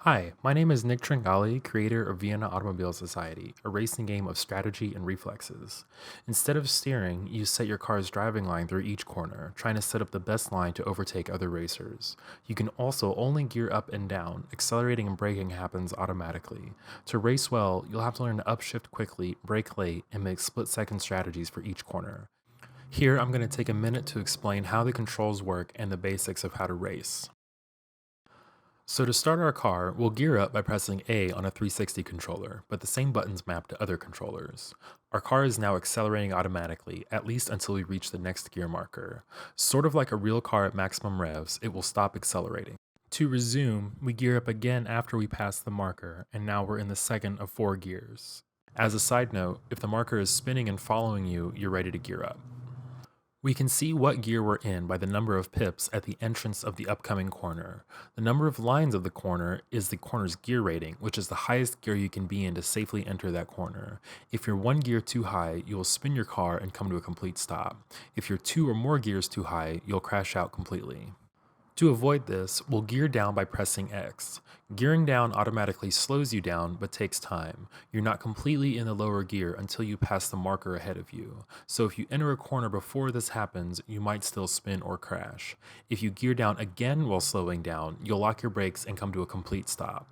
Hi, my name is Nick Tringali, creator of Vienna Automobile Society, a racing game of strategy and reflexes. Instead of steering, you set your car's driving line through each corner, trying to set up the best line to overtake other racers. You can also only gear up and down, accelerating and braking happens automatically. To race well, you'll have to learn to upshift quickly, brake late, and make split second strategies for each corner. Here, I'm going to take a minute to explain how the controls work and the basics of how to race. So to start our car, we'll gear up by pressing A on a 360 controller, but the same buttons map to other controllers. Our car is now accelerating automatically, at least until we reach the next gear marker. Sort of like a real car at maximum revs, it will stop accelerating. To resume, we gear up again after we pass the marker, and now we're in the second of 4 gears. As a side note, if the marker is spinning and following you, you're ready to gear up. We can see what gear we're in by the number of pips at the entrance of the upcoming corner. The number of lines of the corner is the corner's gear rating, which is the highest gear you can be in to safely enter that corner. If you're one gear too high, you will spin your car and come to a complete stop. If you're two or more gears too high, you'll crash out completely. To avoid this, we'll gear down by pressing X. Gearing down automatically slows you down but takes time. You're not completely in the lower gear until you pass the marker ahead of you. So if you enter a corner before this happens, you might still spin or crash. If you gear down again while slowing down, you'll lock your brakes and come to a complete stop.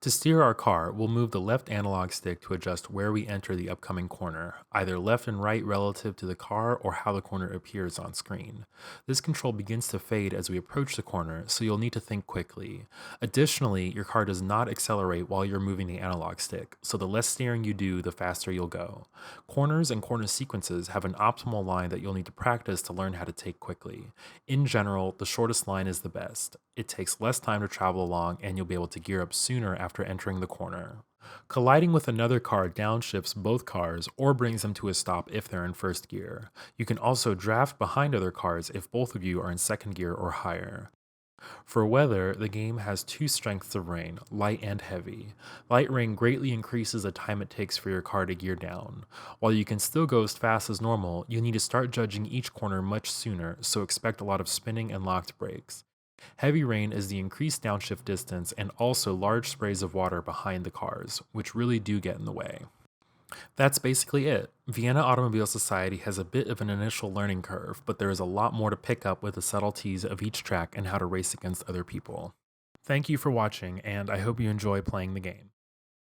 To steer our car, we'll move the left analog stick to adjust where we enter the upcoming corner, either left and right relative to the car or how the corner appears on screen. This control begins to fade as we approach the corner, so you'll need to think quickly. Additionally, your car does not accelerate while you're moving the analog stick, so the less steering you do, the faster you'll go. Corners and corner sequences have an optimal line that you'll need to practice to learn how to take quickly. In general, the shortest line is the best. It takes less time to travel along, and you'll be able to gear up sooner after entering the corner. Colliding with another car downshifts both cars or brings them to a stop if they're in first gear. You can also draft behind other cars if both of you are in second gear or higher. For weather, the game has two strengths of rain, light and heavy. Light rain greatly increases the time it takes for your car to gear down. While you can still go as fast as normal, you need to start judging each corner much sooner, so expect a lot of spinning and locked brakes. Heavy rain is the increased downshift distance and also large sprays of water behind the cars, which really do get in the way. That's basically it. Vienna Automobile Society has a bit of an initial learning curve, but there is a lot more to pick up with the subtleties of each track and how to race against other people. Thank you for watching, and I hope you enjoy playing the game.